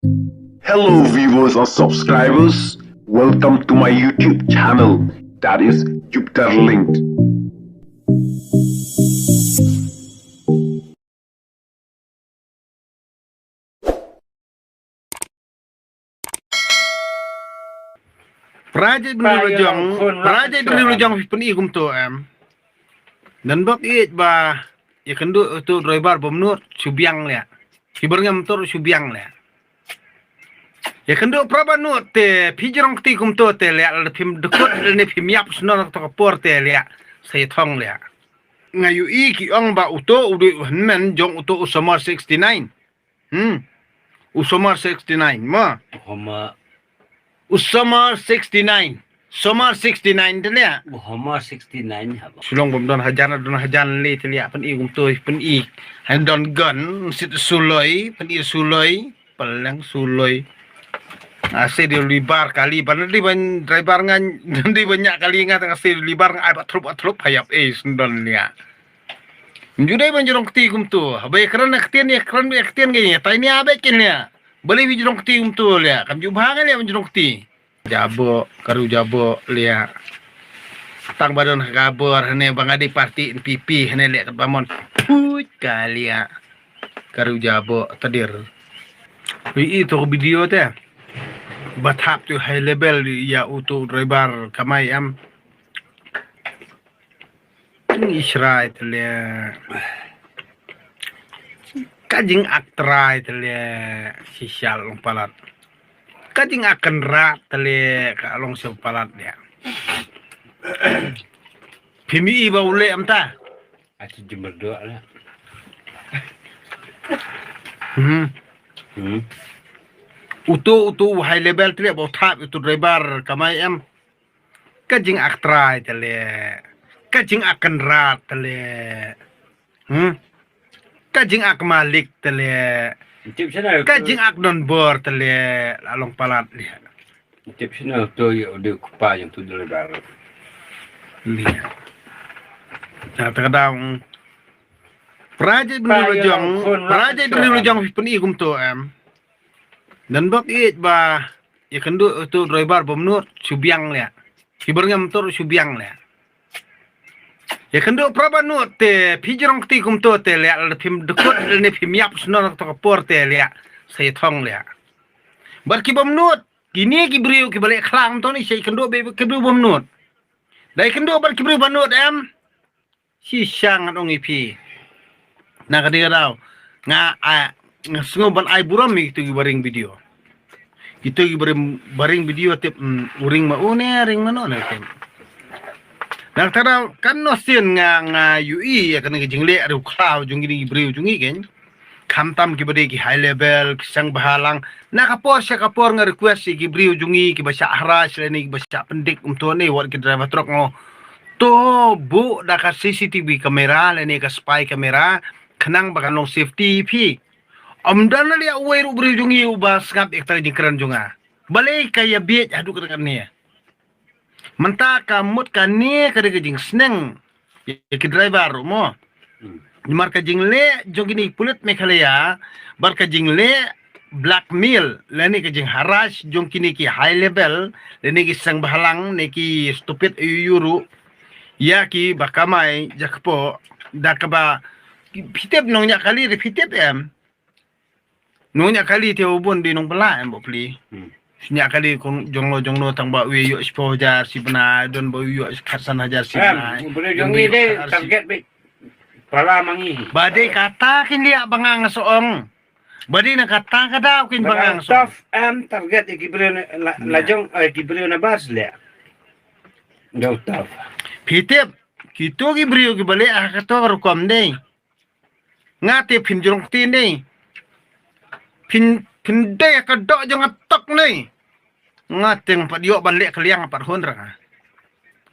Hello viewers and subscribers, welcome to my YouTube channel, that is Jupiter Linked. Project Brilujong peni kum to am. Dan bab it ba ya kendu tu driver bomnur subiang le. Hiberngam tor subiang le. Ya kendu praba nu te pijrong ti kum to te le pim dekut ne pim yap sno to por te le sai thong le. Ngayu I ki ong ba uto udu men jong uto Usomar 69. Usomar 69 ma. Usomar 69. Somar 69 tu lihat. Muhammad 69 haba. Sulong bom don hajan le tu lihat pen I kum to pen I. Han don gun sit suloi pen I suloi pelang suloi. Ase dia libar kali ban di ban driver ngan di banyak kali ngat ase libar ngai patrup hayap sendon lihat. Judai ban jorong keti kum tu. Habai kerana ketien ya kerana ketien gini. Tai ni abe kin lihat. Boleh vi jorong keti kum tu lihat. Kam jubha kan lihat ban jorong keti. Jabo, karu jabo lihat. Tang badan kabur hene bang adi parti pipi hene lihat pamon. Put kali ya. Karu jabo tadir. Itu video teh. Bathap tu high level ya untuk driver kamai am. Israi tu lihat. Kajing aktrai tu lihat. Sisial lompalat. Kajing akan rat tele ka long sepalat dia. Pimi ba ule amta. Aku jember doa lah. Utu high level tele ba thap itu driver kamai am. Kajing aktrai tele. Kajing akan rat tele. Kajing ak malik tele. Tip sana. Kajing ak non bor tele along palat lihat. Tip sana tu ya udah kupa yang tu dulu baru. Lihat. Nah terkadang Project Brilujong peni kum to am. Dan bab it ba ya kendu tu driver bomnur subiang le. Hiberngam tor subiang le. Ya kendu praba nu te pijrong ti kum to te le pim dekut ne pim yap sno to por te le sai thong le. Bar ki bomnut kini ki briu ki balik khlang to ni sai kendu be ki briu bomnut. Dai kendu bar ki briu bomnut am. Si sang ong ipi. Na kadi daw nga ngasungo ban ai buram mi tu baring video. Itu baring video tip uring maune ring mano na tem. Nang tara kan no sin nga UI ya kan jing le ru klau jung ni briu jungi ken. Kamtam ki bade ki high level kisang bahalang na kapor nga request ki briu jungi ki basa haras le ni basa pendik to ni wat ki driver truck ngo. To bu da ka CCTV kamera le ni ka spy kamera kenang bakan long safety pi. Amdan le awai ru briu jungi ubas ngap ekta jingkran junga. Balai kaya biet adu kan ni. Mentah kamut kani kada kejing seneng ki driver mo mar kejing le jogini pulit mekhalaya bar kejing le blackmail leni kejing haras jong kini ki high level leni ki sang bahalang neki stupid yuru ya ki bakamai jakpo dakaba pitep nongnya kali repitep em nongnya kali te ubun di nong bela em bo pli Sinyak kali kong jonglo tang ba we yo 10 jar si bena don ba yo khasan hajar si bena. Boleh jongi deh target be. Pala mangi. Badai kata kin dia bangang soong. Badai nak kata kada kin bangang soong. Tough target ikibriu lajong ikibriu na bas le. Jauh tough. Pitep kito gibriu gi bale kato rukom dei. Ngate pin jong tin dei. Pendai kedok jangan tok ni. Ngateng pat yo balik kaliang 4 hon ra.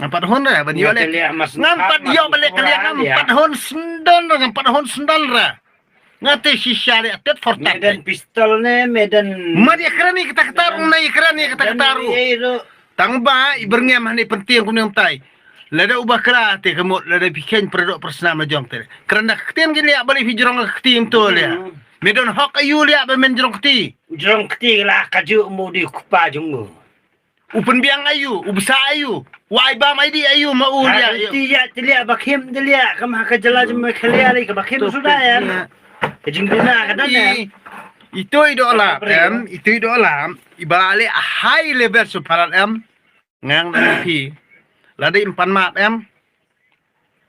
4 hon ra ban yo le. Ngampat yo balik kaliang 4 hon sendal ra 4 hon sendal ra. Ngate shisha le tet fortak. Medan pistol ne medan. Mari kerani kita ketaru nai kerani kita ketaru. Tangba iberngam hani penting kun yang tai. Lada ubah kera te kemut lada bikin produk personal majong te. Kerana ketien gini balik hijrong ketim tu le. Medon hok ayu liat bermain jerong keti. Jong ketiga kaju mu di kupa jungmu. Upen biang ayu, ubsa ayu. Wai ba mai di ayu mau dia. Tiya bakim tiya kam haka jala jum khalia li ka bakim sudah ya. Kajing dina ka dan ya. Itu idola em, itu idola ibale high level suparat em. Ngang pi. Lada impan map em.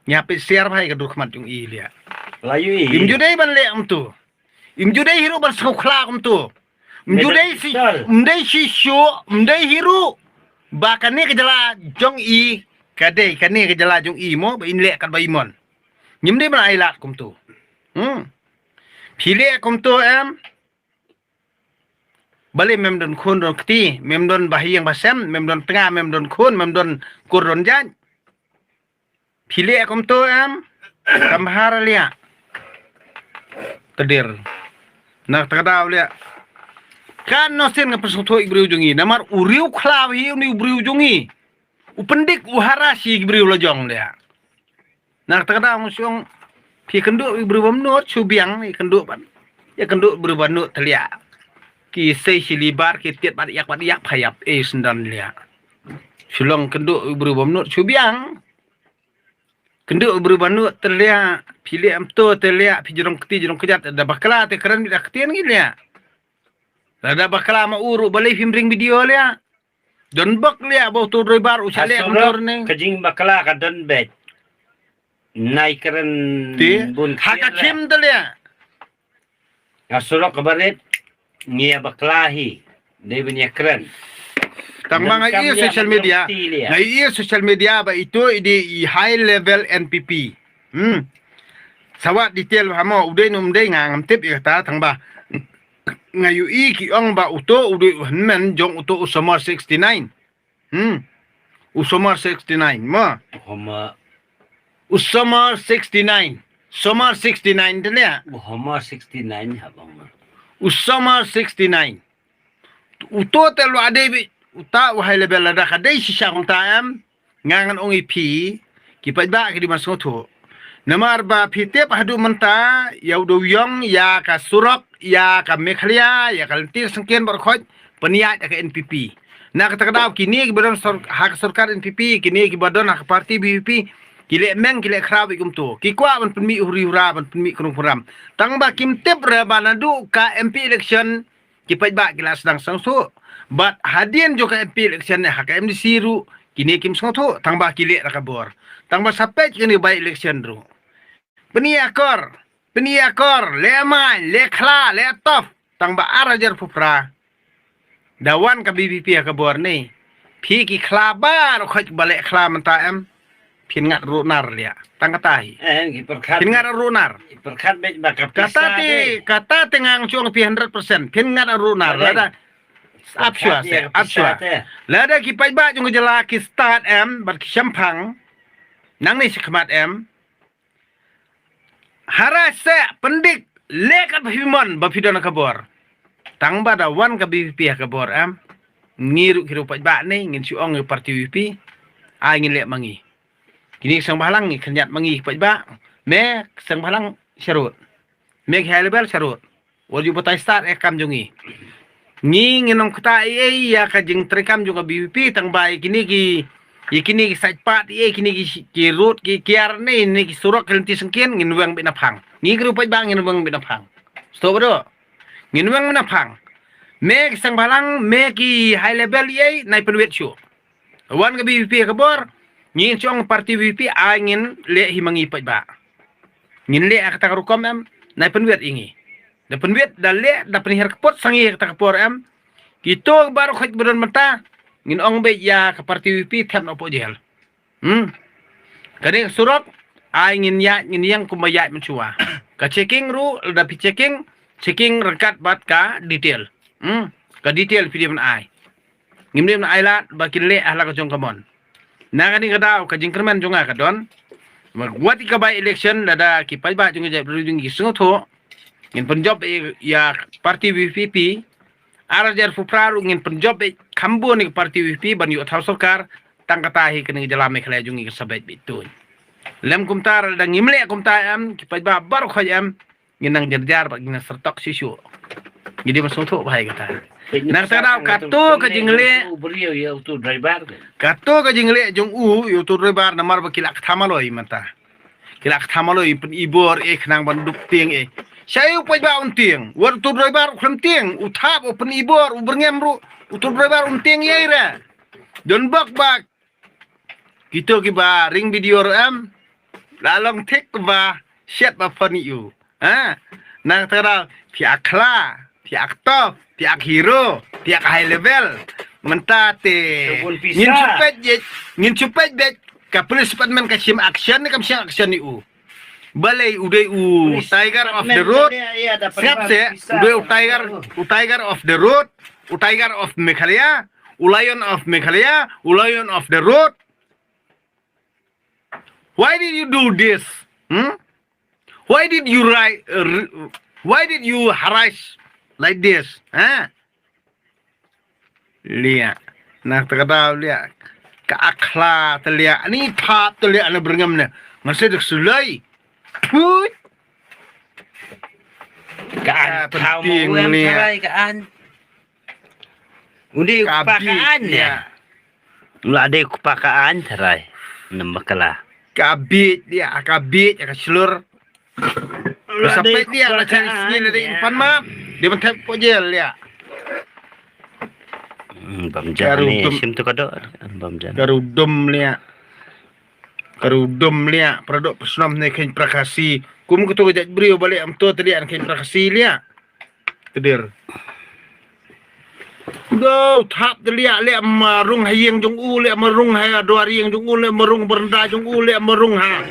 Nyapi share pai ka dukmat jung i lia. Layu i. Im judai ban le am tu. Im judai hiru ban sokla am tu. Mdai si shu, mdai hiru. Bakane ke jala jong i, kade kane ke jala jong i mo ba inle kat ba imon. Nyimde ban ailat kum tu. Phile kum tu em. Bale mem don khun don kti, mem don bahiang basem, mem don tengah, mem don khun, mem don kur don jan. Phile kum tu em. Kamhar lia. Kedir. Nak takadaw lia. Kan no sen nga persutho ibriu jungi namar uriu khlaw hi ni ibriu jungi upendik uharasi ibriu lojong dia nak takada musyong pi kenduk ibriu bamnot subiang ni kenduk ban ya kenduk ibriu banut telia ki sei silibar ki tiet bat yak phayap sendan lia sulong kenduk ibriu bamnot subiang kenduk ibriu banut telia pili amto telia pi jerong keti jerong kejat ada bakla te keren dak ketien gilia. Ada bakal ma uru balai film video lia. Don bak lia bau tu ribar usale motor ni. Kajing bakala ka don bet. Nai keren bun hakakim tu lia. Asurok kabaret ngia baklahi. Dia punya keren. Tambang ai social media. Ngai social media ba itu di high level NPP. Sawat detail hamo udai numdai ngam tip ikata tangba. Ngayu i ki ong ba uto udu men jong uto usomar 69 usomar 69 ma usomar 69 somar 69 tanya Muhammad 69 habang usomar 69 uto telu ade bi uta wahai lebel ada kadai sisa kong taam ngangan ong ipi ki pa ba ki di masoto namar ba pitep hadu menta yau do yong ya ka surok ya ka mekhalia ya ka lentir sengkian berkhoj peniat ka NPP na kata kadau kini ki badon hak sarkar NPP kini ki badon hak parti BPP kile meng kile khrab ikum tu ki kwa ban penmi huri hura ban penmi krung puram tang ba kim tep ra banadu ka MP election ki pa ba kila sedang sangsu but hadien jo ka MP election hak MDC ru kini kim sangtu tang ba kile ra kabor tang ba sapet kini ba election ru Peniakor, le man, le khla, le tof, tang ba arajar pupra. Dawan ka BBP ka bor ni. Phi ki khla ba ro khoj bale khla manta em. Phin ngat runar lia, tang katahi. ki perkhat. Phin ngat runar. Perkhat bet bakap kata tengang chuang pi 100%. Phin ngat runar lada. Apsua. Lada ki pai ba jung jela ki start em bat ki champang. Nang ni sikmat em. Harasa pendik lekat bahimon bafidana kabor. Tang bada wan ka BPP kabor am. Ngiru kiru pat ba ni ngin suong parti BPP. Ai ngin lek mangi. Kini sang bahalang ni kenyat mangi pat ba. Me sang bahalang syarut. Me halebel syarut. Waju botai start ekam jungi. Ngi nginong kata ya ka jing trekam juga BPP tang bai kini ki kini ki sajpat kini ki root ki kiar ni ki surok kelenti sengkian ngin wang bina phang ngi gru pai bang ngin wang bina phang stop do ngin wang bina phang me sang balang me ki high level nai penwet show wan ka BPP ka bor ngin chong parti BPP angin le himangi pai ba ngin le kata rukom em nai penwet ingi da penwet da le da penhir kepot sangi kata kapor em kito baru khoj beron mata ngin ong be ya ka parti WP tem opo jel. Kani surok ai ngin yang kumaya mencua. Ka checking ru da pi checking rekat bat ka detail. Ka detail video man ai. Ngim ai la bakin le ahla ka jong kamon. Na kani kada ka jingkerman jonga ka don. Magwati ka by election da ki pai ba jong ja jung gi sungtho. Ngin penjob ya parti WPP arajar fupraru ngin penjob kambu ni parti WP ban yu thau sarkar tangkatahi kini jalame khala jungi sabait bitun lem kumtar da ngimle kumta am ki pajba bar khoyam nginang jarjar ba ngina sertok sisu Jadi masuk tu bahaya kata. Nang tarau kato ka jingle. Beriau ya tu driver. Kato ka jingle jong yu tu rebar namar ba kilak thamaloi mata. Kilak thamaloi pen ibor nang banduk tiang Saya upai ba untiang. War tu rebar kham tiang uthap pen ibor uberngem ru tu rebar untiang yaira. Don bak kita ki ba ring video am lalong tek ba set ba fani you. Nang tarau pihak kla, pihak top, pihak hero, pihak high level. Mentate ngin supet bet ka police department ka sim action ni kam sim action ni balai udai tiger of the road siap se udai tiger of the road tiger of Meghalaya lion of Meghalaya lion of the road. Why did you do this? Why did you harass like this? Lihat, nak terkadang lihat keakla terlihat ni tap terlihat na berengam na masih dek sulai. Put. Penting ni. Undi kupakaan ya. Lu ada kupakaan terai. Nembaklah. Kabit dia, kabit ya keselur. Sampai dia nak cari sini dari depan map. Dia mentep pojel ya. Bamjan ni sim tu kado bamjan. Karudum lia produk personam ni kain prakasi. Kum ketu gajat beriu balik am tu tadi an kain prakasi lia. Tedir. Do tap lia marung hayeng jong lia marung ha do ari jong lia marung berenda jong lia marung ha.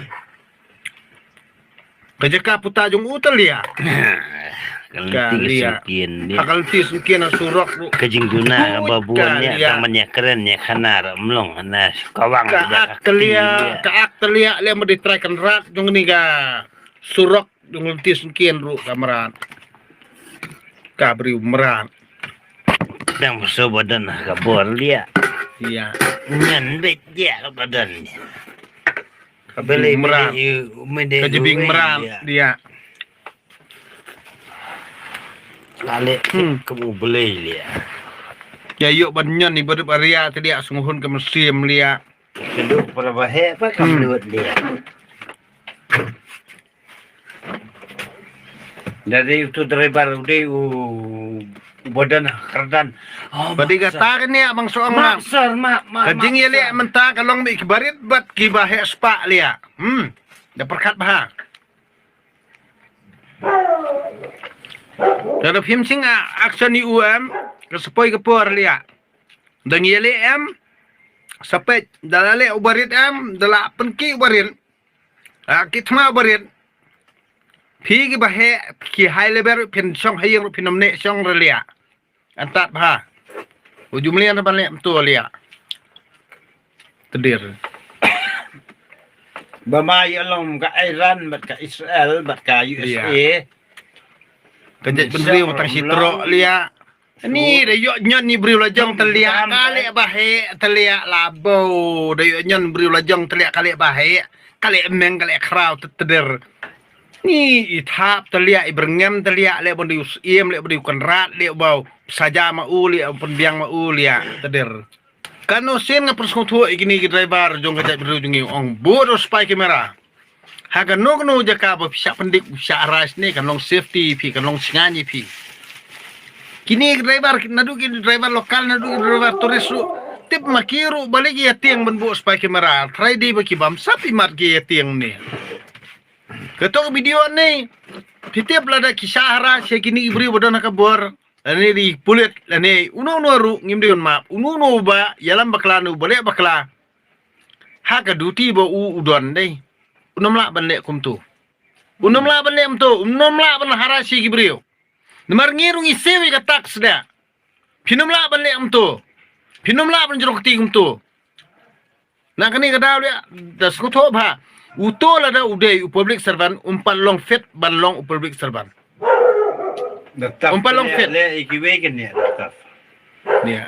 Kajaka puta jong telia. Akal tis mungkin surok kajing guna babuan ni tamannya keren ya kanar melong nas kawang kaak telia le mau ditrakan rat jong ni ga surok jong tis mungkin ru kamaran kabri meran yang musuh badan kabor dia iya nyan bet dia badan kabeli meran kajebing meran dia lale kamu beli lia ya yuk banyan ni berdep area tadi asunghun ke musim lia keduk para bahe apa kamu buat lia dari itu driver udah badan kerdan badi kata ni abang soang mak kajing ya lia mentah kalong mi kibarit bat kibahe spa lia dah perkat bah Kalau film singa action ni kesepoi kepor lia. Dan yele sampai dalale ubarit dala penki ubarit. Kitma ubarit. Pi ki bahe ki high level pin song hayeng pin nomne song lia. Antat bah. Ujung lia na balik tu lia. Tedir. Bamai along ka Iran bat ka Israel bat ka USA. Kejat beriu matang sitro lia. Ni dayok nyon ni beriu lajong telia kali bahe telia labau. Dayok nyon beriu lajong telia kali bahe. Kali emeng kali krau teder. Ni itap telia iberngem telia le bondiu iem le bondiu konrat le bau saja mau le penbiang mau lia teder. Kano sen nga perskutu igini driver jong kejat beriu jongi ong bodo spy kamera. Haga no jaka ba pisa pendik pisa aras ni kan long safety pi kan long singani pi. Kini driver lokal nadu driver turis tip makiru balik ya tiang benbu spy kamera. Try di baki bam sapi mat ge tiang ni. Ketok video ni setiap lada kisah aras ya kini ibri bodona kabor. Ani di pulit ani uno ru ngimdion map. Uno ba yalam baklanu balik bakla. Haga duty ba udon dei. Unomla banlek kumtu. Unomla banlek mtu. Unomla ban harasi gibriu. Nemar ngirung isewi ka tax da. Pinomla banlek mtu. Pinomla ban jerok ti kumtu. Nak kani kadaw dia das kuto ba. Utol ada udai public servant umpan long fit ban long public servant. Umpan long fit. Le ikiwegen ya dataf. Dia.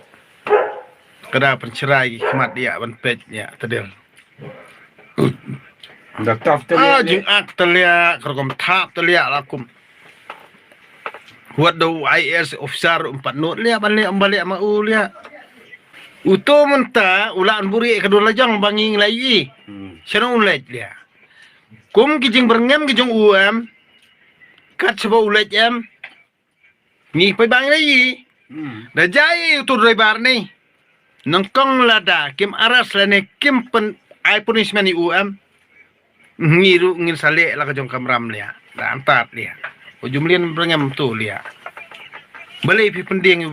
Kada pencerai khmat dia ban pet ya tedir. Dataf telia. Jing ak telia kergom tap telia lakum. Huat do IS officer 4 not lia balik mau lia. Uto menta ulaan buri kedua lajang banging lagi. Siapa ulat lia. Kum kijing berngam kijing kat sebab ulat ni pai bang lagi. Dah jai tu driver ni. Nangkong lada kim aras lane kim pen ai punishment ni ngiru ngin sale la kajong kamram lia. Dah antat lia. Ujumlian berngam tu lia. Balai pi penting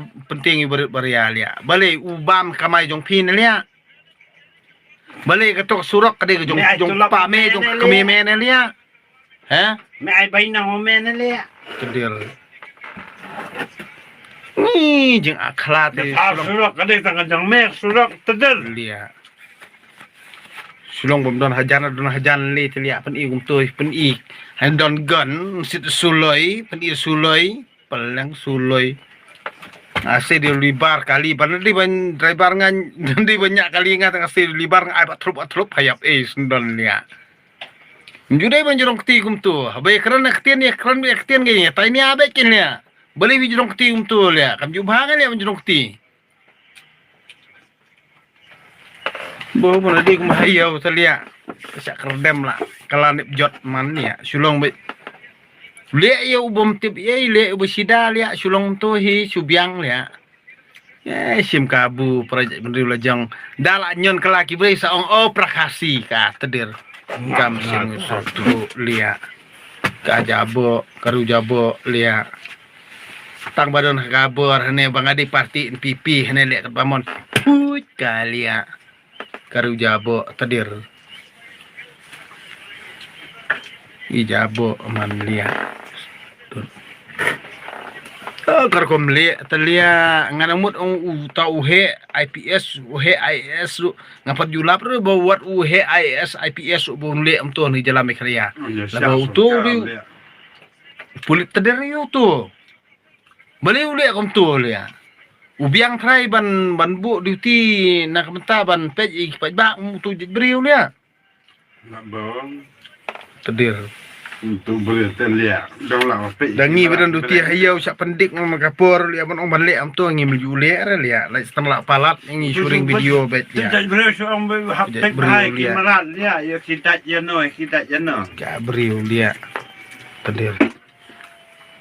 beria lia. Balai ubam kamai jong pin lia. Balai katok surak kade jong pame jong kememe lia. Ha? Me ai bai na homen lia. Kedir. Ni jeng akhlak ni Surak kade tang jong me surak teder lia. Sulong bom don hajan le lia pen i gum tu pen i. Han don gun sit suloi pen i suloi pelang suloi. Ase di libar kali ban di ban driver ngan di banyak kali ngat ase di libar ngai patrup hayap sendon lia. Judai ban jorong ti gum tu. Abai kerana ketien ya keran be ketien ge tai ni abai kin lia. Beli bi jorong ti gum tu lia. Kam jubha kan lia ban jorong ti. Bo bon adi gum hayau talia. Sak kerdem lah. Kalanip jot man lia. Sulong be Lihat ya ubom tip ya lihat ubesida lihat sulong tu hi subyang lihat. Ya sim kabu projek bendri lajang dalak nyon kelaki beri saong prakasi ka tedir. Kam sing satu lihat. Ka jabo karu jabo lihat. Tang badon kabur hene bang adi parti pipi hene lihat pamon. Puj ka lihat. Karu jabo tedir. Ijabo man lihat. Karkom le telia nganamut tau he IPS he IS ngapat julap ru buat he IS IPS bun le amto ni jalan mekria la tu pulit teder yu tu bali ule kom tu le ubiang trai ban bu duty nak menta ban pej ba tu beri le nak bang teder untuk bertelia dong lah dangi badan duti hayau sak pendik ngam kapor liat ban ong balik am tu ngi meljule ara liat lai setelah palat ngi shooting video bet ya Tidak beri seorang haptek hai kimaran lia ya kita jeno ka beriu liat tedir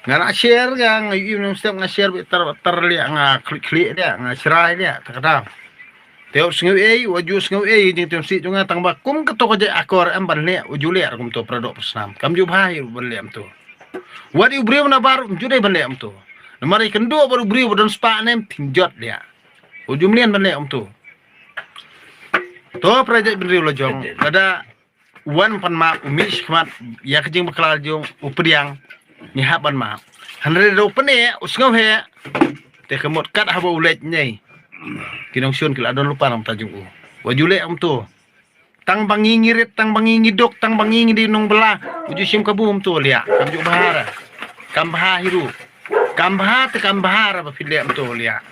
ngana share ga ngi setiap nge-share ter liat nga klik dia nga serai dia takadang teo sngeu waju sngeu jing teo si junga tang bakum ketok je akor amban le ujule kum to produk pesnam kam ju bhai ban le am to wadi ubriu na bar jude ban le am to mari kendo baru briu bodon spa nem tinjot dia ujumlian ban le am to projek benriu lojong ada wan pan ma umis khmat ya kejing bakal jong upriang ni haban ma hanre do pene usngeu he te kemot kat habo ulet nyai kinong syun kila don lupa nam tajung wajule am tu tang bangi ngirit tang bangi ngidok tang bangi ngidi nong belah uju sim kabum tu lia kam ju bahara kam baha hiru kam baha te kam bahara ba file am tu lia